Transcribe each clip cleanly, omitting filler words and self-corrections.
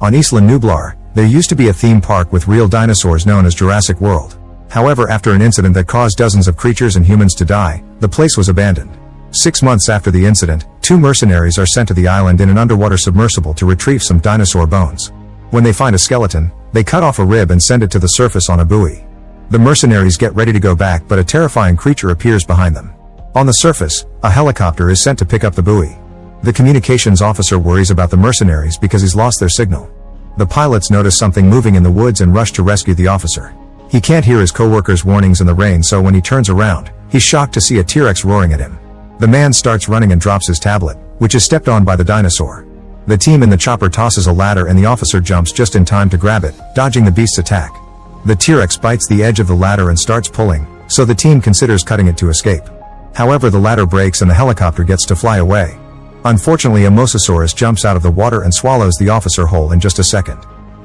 On Isla Nublar, there used to be a theme park with real dinosaurs known as Jurassic World. However, after an incident that caused dozens of creatures and humans to die, the place was abandoned. 6 months after the incident, 2 mercenaries are sent to the island in an underwater submersible to retrieve some dinosaur bones. When they find a skeleton, they cut off a rib and send it to the surface on a buoy. The mercenaries get ready to go back, but a terrifying creature appears behind them. On the surface, a helicopter is sent to pick up the buoy. The communications officer worries about the mercenaries because he's lost their signal. The pilots notice something moving in the woods and rush to rescue the officer. He can't hear his co-workers' warnings in the rain, so when he turns around, he's shocked to see a T-Rex roaring at him. The man starts running and drops his tablet, which is stepped on by the dinosaur. The team in the chopper tosses a ladder and the officer jumps just in time to grab it, dodging the beast's attack. The T-Rex bites the edge of the ladder and starts pulling, so the team considers cutting it to escape. However, the ladder breaks and the helicopter gets to fly away. Unfortunately, a mosasaurus jumps out of the water and swallows the officer whole in just a second.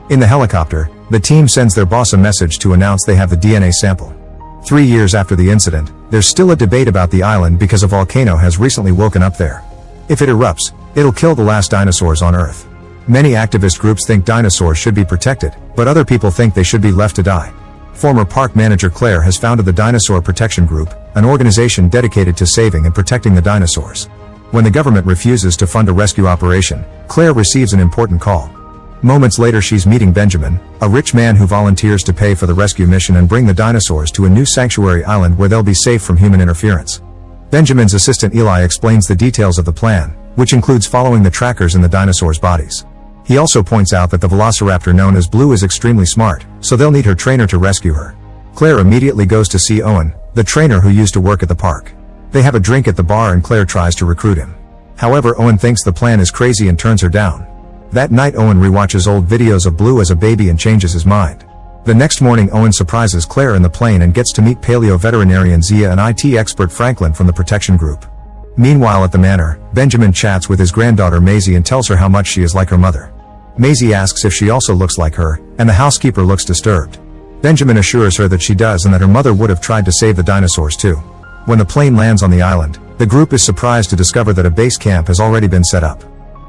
In the helicopter, the team sends their boss a message to announce they have the DNA sample. 3 years after the incident, there's still a debate about the island because a volcano has recently woken up there. If it erupts, it'll kill the last dinosaurs on Earth. Many activist groups think dinosaurs should be protected, but other people think they should be left to die. Former park manager Claire has founded the Dinosaur Protection Group, an organization dedicated to saving and protecting the dinosaurs. When the government refuses to fund a rescue operation, Claire receives an important call. Moments later, she's meeting Benjamin, a rich man who volunteers to pay for the rescue mission and bring the dinosaurs to a new sanctuary island where they'll be safe from human interference. Benjamin's assistant Eli explains the details of the plan, which includes following the trackers in the dinosaurs' bodies. He also points out that the velociraptor known as Blue is extremely smart, so they'll need her trainer to rescue her. Claire immediately goes to see Owen, the trainer who used to work at the park. They have a drink at the bar and Claire tries to recruit him. However, Owen thinks the plan is crazy and turns her down. That night, Owen rewatches old videos of Blue as a baby and changes his mind. The next morning, Owen surprises Claire in the plane and gets to meet paleo-veterinarian Zia and IT expert Franklin from the protection group. Meanwhile at the manor, Benjamin chats with his granddaughter Maisie and tells her how much she is like her mother. Maisie asks if she also looks like her, and the housekeeper looks disturbed. Benjamin assures her that she does and that her mother would have tried to save the dinosaurs too. When the plane lands on the island, the group is surprised to discover that a base camp has already been set up.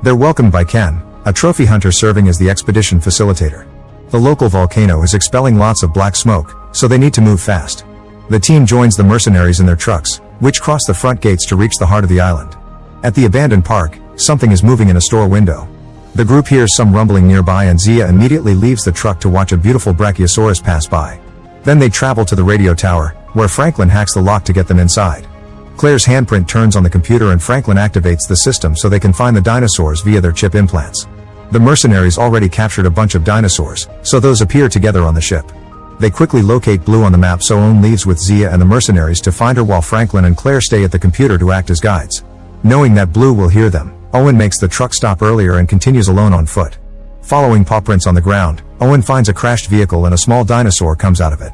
They're welcomed by Ken, a trophy hunter serving as the expedition facilitator. The local volcano is expelling lots of black smoke, so they need to move fast. The team joins the mercenaries in their trucks, which cross the front gates to reach the heart of the island. At the abandoned park, something is moving in a store window. The group hears some rumbling nearby and Zia immediately leaves the truck to watch a beautiful brachiosaurus pass by. Then they travel to the radio tower, where Franklin hacks the lock to get them inside. Claire's handprint turns on the computer and Franklin activates the system so they can find the dinosaurs via their chip implants. The mercenaries already captured a bunch of dinosaurs, so those appear together on the ship. They quickly locate Blue on the map, so Owen leaves with Zia and the mercenaries to find her while Franklin and Claire stay at the computer to act as guides. Knowing that Blue will hear them, Owen makes the truck stop earlier and continues alone on foot. Following paw prints on the ground, Owen finds a crashed vehicle and a small dinosaur comes out of it.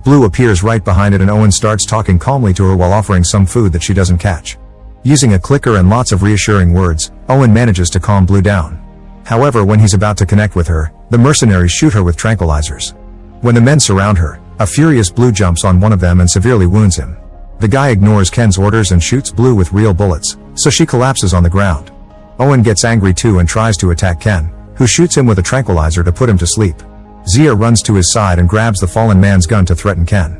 Blue appears right behind it and Owen starts talking calmly to her while offering some food that she doesn't catch. Using a clicker and lots of reassuring words, Owen manages to calm Blue down. However, when he's about to connect with her, the mercenaries shoot her with tranquilizers. When the men surround her, a furious Blue jumps on one of them and severely wounds him. The guy ignores Ken's orders and shoots Blue with real bullets, so she collapses on the ground. Owen gets angry too and tries to attack Ken, who shoots him with a tranquilizer to put him to sleep. Zia runs to his side and grabs the fallen man's gun to threaten Ken.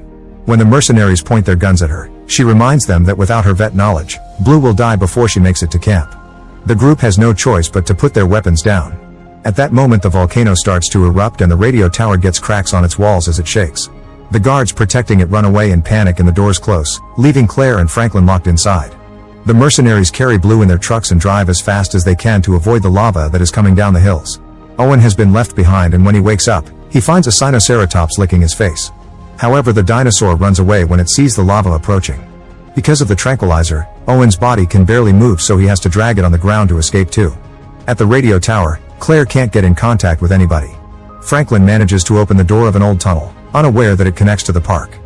When the mercenaries point their guns at her, she reminds them that without her vet knowledge, Blue will die before she makes it to camp. The group has no choice but to put their weapons down. At that moment, the volcano starts to erupt and the radio tower gets cracks on its walls as it shakes. The guards protecting it run away in panic and the doors close, leaving Claire and Franklin locked inside. The mercenaries carry Blue in their trucks and drive as fast as they can to avoid the lava that is coming down the hills. Owen has been left behind and when he wakes up, he finds a Sinoceratops licking his face. However, the dinosaur runs away when it sees the lava approaching. Because of the tranquilizer, Owen's body can barely move, so he has to drag it on the ground to escape too. At the radio tower, Claire can't get in contact with anybody. Franklin manages to open the door of an old tunnel, unaware that it connects to the park.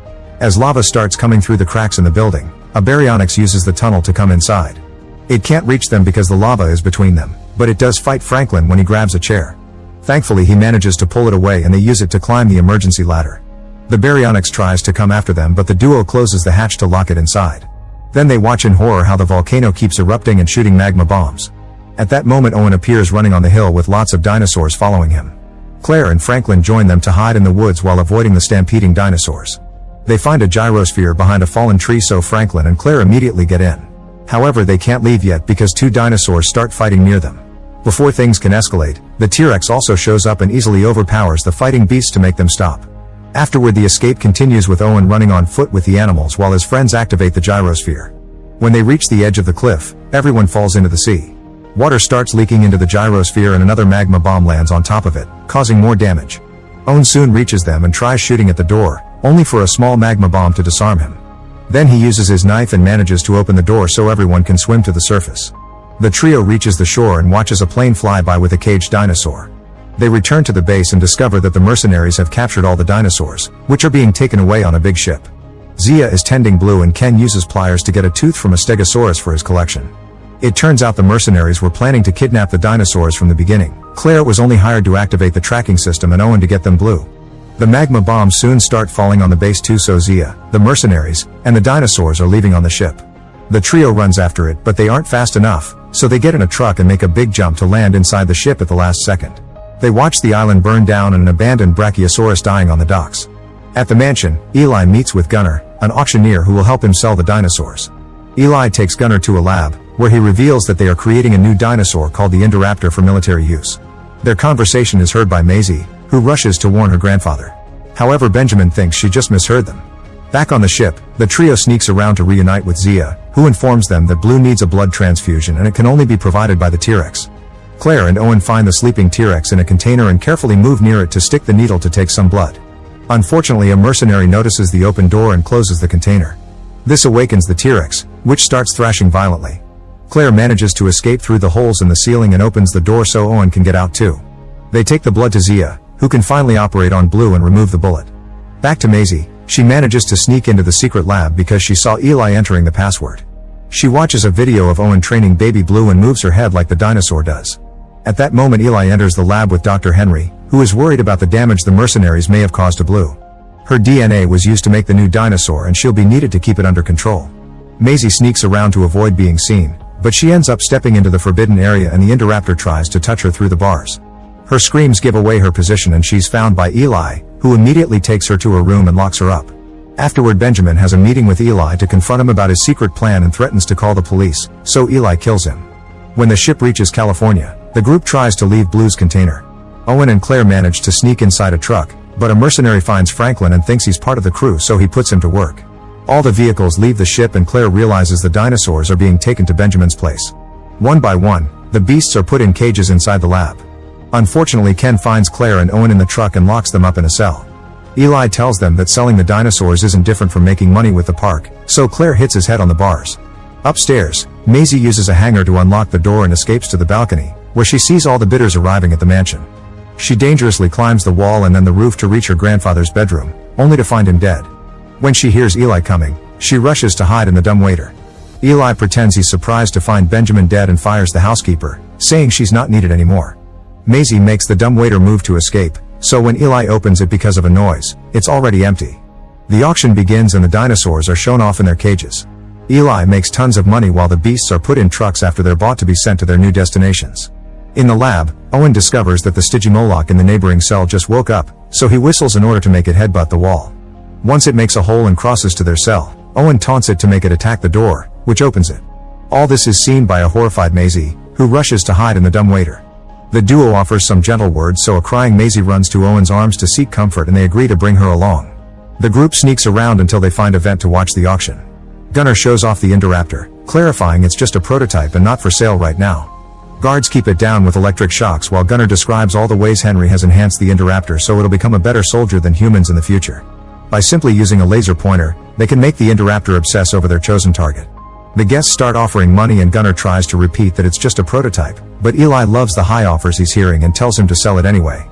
As lava starts coming through the cracks in the building, a baryonyx uses the tunnel to come inside. It can't reach them because the lava is between them, but it does fight Franklin when he grabs a chair. Thankfully, he manages to pull it away and they use it to climb the emergency ladder. The baryonyx tries to come after them, but the duo closes the hatch to lock it inside. Then they watch in horror how the volcano keeps erupting and shooting magma bombs. At that moment Owen appears running on the hill with lots of dinosaurs following him. Claire and Franklin join them to hide in the woods while avoiding the stampeding dinosaurs. They find a gyrosphere behind a fallen tree, so Franklin and Claire immediately get in. However, they can't leave yet because two dinosaurs start fighting near them. Before things can escalate, the T-Rex also shows up and easily overpowers the fighting beasts to make them stop. Afterward, the escape continues with Owen running on foot with the animals while his friends activate the gyrosphere. When they reach the edge of the cliff, everyone falls into the sea. Water starts leaking into the gyrosphere and another magma bomb lands on top of it, causing more damage. Owen soon reaches them and tries shooting at the door, only for a small magma bomb to disarm him. Then he uses his knife and manages to open the door so everyone can swim to the surface. The trio reaches the shore and watches a plane fly by with a caged dinosaur. They return to the base and discover that the mercenaries have captured all the dinosaurs, which are being taken away on a big ship. Zia is tending Blue and Ken uses pliers to get a tooth from a stegosaurus for his collection. It turns out the mercenaries were planning to kidnap the dinosaurs from the beginning. Claire was only hired to activate the tracking system and Owen to get them Blue. The magma bombs soon start falling on the base too, so Zia, the mercenaries, and the dinosaurs are leaving on the ship. The trio runs after it, but they aren't fast enough, so they get in a truck and make a big jump to land inside the ship at the last second. They watch the island burn down and an abandoned brachiosaurus dying on the docks. At the mansion, Eli meets with Gunnar, an auctioneer who will help him sell the dinosaurs. Eli takes Gunnar to a lab, where he reveals that they are creating a new dinosaur called the Indoraptor for military use. Their conversation is heard by Maisie, who rushes to warn her grandfather. However, Benjamin thinks she just misheard them. Back on the ship, the trio sneaks around to reunite with Zia, who informs them that Blue needs a blood transfusion and it can only be provided by the T-Rex. Claire and Owen find the sleeping T-Rex in a container and carefully move near it to stick the needle to take some blood. Unfortunately, a mercenary notices the open door and closes the container. This awakens the T-Rex, which starts thrashing violently. Claire manages to escape through the holes in the ceiling and opens the door so Owen can get out too. They take the blood to Zia, who can finally operate on Blue and remove the bullet. Back to Maisie, she manages to sneak into the secret lab because she saw Eli entering the password. She watches a video of Owen training baby Blue and moves her head like the dinosaur does. At that moment, Eli enters the lab with Dr. Henry, who is worried about the damage the mercenaries may have caused to Blue. Her DNA was used to make the new dinosaur and she'll be needed to keep it under control. Maisie sneaks around to avoid being seen, but she ends up stepping into the forbidden area and the Indoraptor tries to touch her through the bars. Her screams give away her position and she's found by Eli, who immediately takes her to her room and locks her up. Afterward, Benjamin has a meeting with Eli to confront him about his secret plan and threatens to call the police, so Eli kills him. When the ship reaches California, the group tries to leave Blue's container. Owen and Claire manage to sneak inside a truck, but a mercenary finds Franklin and thinks he's part of the crew, so he puts him to work. All the vehicles leave the ship and Claire realizes the dinosaurs are being taken to Benjamin's place. One by one, the beasts are put in cages inside the lab. Unfortunately, Ken finds Claire and Owen in the truck and locks them up in a cell. Eli tells them that selling the dinosaurs isn't different from making money with the park, so Claire hits his head on the bars. Upstairs, Maisie uses a hanger to unlock the door and escapes to the balcony, where she sees all the bidders arriving at the mansion. She dangerously climbs the wall and then the roof to reach her grandfather's bedroom, only to find him dead. When she hears Eli coming, she rushes to hide in the dumbwaiter. Eli pretends he's surprised to find Benjamin dead and fires the housekeeper, saying she's not needed anymore. Maisie makes the dumbwaiter move to escape, so when Eli opens it because of a noise, it's already empty. The auction begins and the dinosaurs are shown off in their cages. Eli makes tons of money while the beasts are put in trucks after they're bought to be sent to their new destinations. In the lab, Owen discovers that the Stygimoloch in the neighboring cell just woke up, so he whistles in order to make it headbutt the wall. Once it makes a hole and crosses to their cell, Owen taunts it to make it attack the door, which opens it. All this is seen by a horrified Maisie, who rushes to hide in the dumbwaiter. The duo offers some gentle words, so a crying Maisie runs to Owen's arms to seek comfort and they agree to bring her along. The group sneaks around until they find a vent to watch the auction. Gunnar shows off the Indoraptor, clarifying it's just a prototype and not for sale right now. Guards keep it down with electric shocks while Gunnar describes all the ways Henry has enhanced the Indoraptor so it'll become a better soldier than humans in the future. By simply using a laser pointer, they can make the Indoraptor obsess over their chosen target. The guests start offering money and Gunnar tries to repeat that it's just a prototype, but Eli loves the high offers he's hearing and tells him to sell it anyway.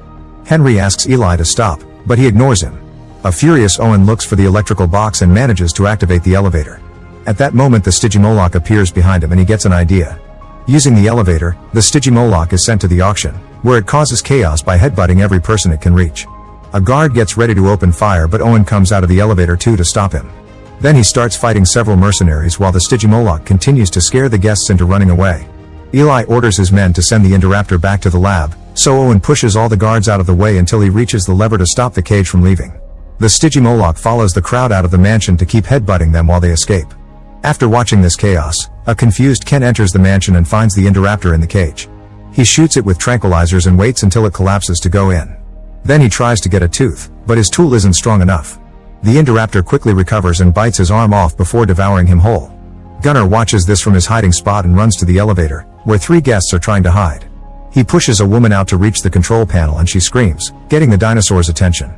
Henry asks Eli to stop, but he ignores him. A furious Owen looks for the electrical box and manages to activate the elevator. At that moment, the Stygimoloch appears behind him and he gets an idea. Using the elevator, the Stygimoloch is sent to the auction, where it causes chaos by headbutting every person it can reach. A guard gets ready to open fire, but Owen comes out of the elevator too to stop him. Then he starts fighting several mercenaries while the Stygimoloch continues to scare the guests into running away. Eli orders his men to send the Indoraptor back to the lab, so Owen pushes all the guards out of the way until he reaches the lever to stop the cage from leaving. The Stygimoloch follows the crowd out of the mansion to keep headbutting them while they escape. After watching this chaos, a confused Ken enters the mansion and finds the Indoraptor in the cage. He shoots it with tranquilizers and waits until it collapses to go in. Then he tries to get a tooth, but his tool isn't strong enough. The Indoraptor quickly recovers and bites his arm off before devouring him whole. Gunnar watches this from his hiding spot and runs to the elevator, where 3 guests are trying to hide. He pushes a woman out to reach the control panel and she screams, getting the dinosaur's attention.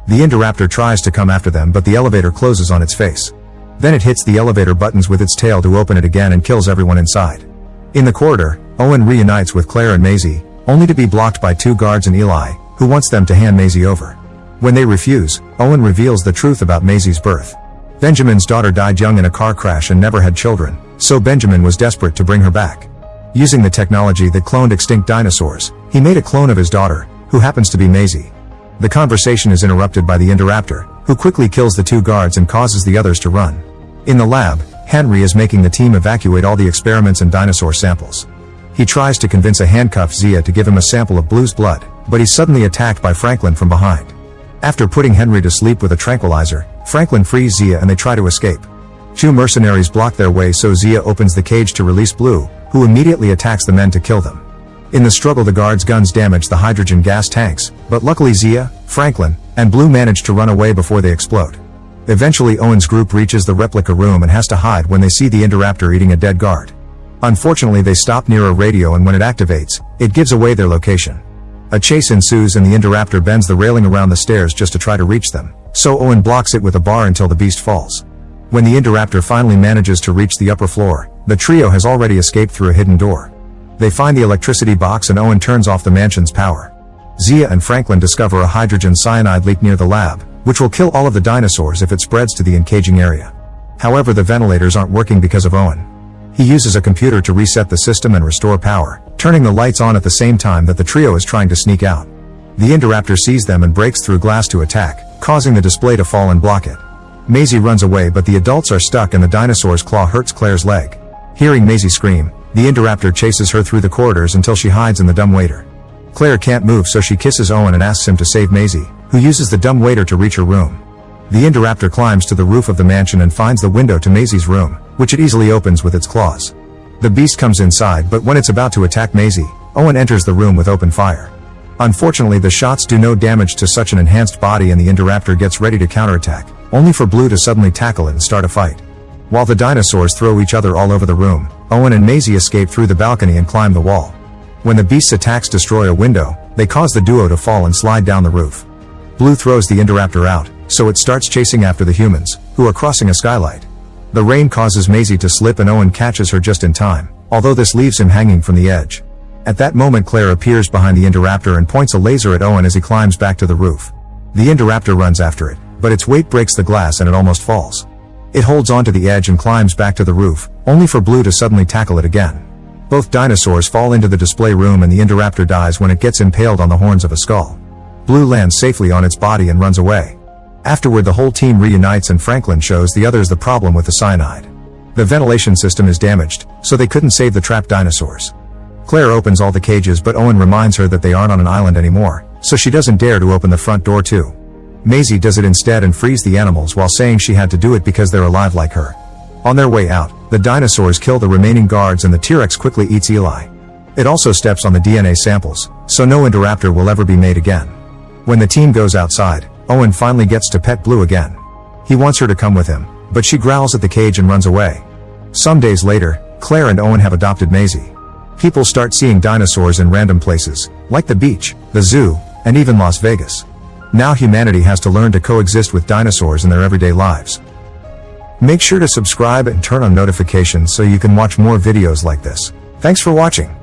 The Indoraptor tries to come after them but the elevator closes on its face. Then it hits the elevator buttons with its tail to open it again and kills everyone inside. In the corridor, Owen reunites with Claire and Maisie, only to be blocked by 2 guards and Eli, who wants them to hand Maisie over. When they refuse, Owen reveals the truth about Maisie's birth. Benjamin's daughter died young in a car crash and never had children, so Benjamin was desperate to bring her back. Using the technology that cloned extinct dinosaurs, he made a clone of his daughter, who happens to be Maisie. The conversation is interrupted by the Indoraptor, who quickly kills the 2 guards and causes the others to run. In the lab, Henry is making the team evacuate all the experiments and dinosaur samples. He tries to convince a handcuffed Zia to give him a sample of Blue's blood, but he's suddenly attacked by Franklin from behind. After putting Henry to sleep with a tranquilizer, Franklin frees Zia and they try to escape. 2 mercenaries block their way so Zia opens the cage to release Blue, who immediately attacks the men to kill them. In the struggle the guards' guns damage the hydrogen gas tanks, but luckily Zia, Franklin, and Blue manage to run away before they explode. Eventually Owen's group reaches the replica room and has to hide when they see the Indoraptor eating a dead guard. Unfortunately they stop near a radio and when it activates, it gives away their location. A chase ensues and the Indoraptor bends the railing around the stairs just to try to reach them, so Owen blocks it with a bar until the beast falls. When the Indoraptor finally manages to reach the upper floor, the trio has already escaped through a hidden door. They find the electricity box and Owen turns off the mansion's power. Zia and Franklin discover a hydrogen cyanide leak near the lab, which will kill all of the dinosaurs if it spreads to the encaging area. However, the ventilators aren't working because of Owen. He uses a computer to reset the system and restore power, turning the lights on at the same time that the trio is trying to sneak out. The Indoraptor sees them and breaks through glass to attack, causing the display to fall and block it. Maisie runs away but the adults are stuck and the dinosaur's claw hurts Claire's leg. Hearing Maisie scream, the Indoraptor chases her through the corridors until she hides in the dumbwaiter. Claire can't move so she kisses Owen and asks him to save Maisie, who uses the dumbwaiter to reach her room. The Indoraptor climbs to the roof of the mansion and finds the window to Maisie's room, which it easily opens with its claws. The beast comes inside but when it's about to attack Maisie, Owen enters the room with open fire. Unfortunately the shots do no damage to such an enhanced body and the Indoraptor gets ready to counterattack, only for Blue to suddenly tackle it and start a fight. While the dinosaurs throw each other all over the room, Owen and Maisie escape through the balcony and climb the wall. When the beast's attacks destroy a window, they cause the duo to fall and slide down the roof. Blue throws the Indoraptor out, so it starts chasing after the humans, who are crossing a skylight. The rain causes Maisie to slip and Owen catches her just in time, although this leaves him hanging from the edge. At that moment Claire appears behind the Indoraptor and points a laser at Owen as he climbs back to the roof. The Indoraptor runs after it, but its weight breaks the glass and it almost falls. It holds onto the edge and climbs back to the roof, only for Blue to suddenly tackle it again. Both dinosaurs fall into the display room and the Indoraptor dies when it gets impaled on the horns of a skull. Blue lands safely on its body and runs away. Afterward the whole team reunites and Franklin shows the others the problem with the cyanide. The ventilation system is damaged, so they couldn't save the trapped dinosaurs. Claire opens all the cages but Owen reminds her that they aren't on an island anymore, so she doesn't dare to open the front door too. Maisie does it instead and frees the animals while saying she had to do it because they're alive like her. On their way out, the dinosaurs kill the remaining guards and the T-Rex quickly eats Eli. It also steps on the DNA samples, so no Indoraptor will ever be made again. When the team goes outside, Owen finally gets to pet Blue again. He wants her to come with him, but she growls at the cage and runs away. Some days later, Claire and Owen have adopted Maisie. People start seeing dinosaurs in random places, like the beach, the zoo, and even Las Vegas. Now humanity has to learn to coexist with dinosaurs in their everyday lives. Make sure to subscribe and turn on notifications so you can watch more videos like this. Thanks for watching.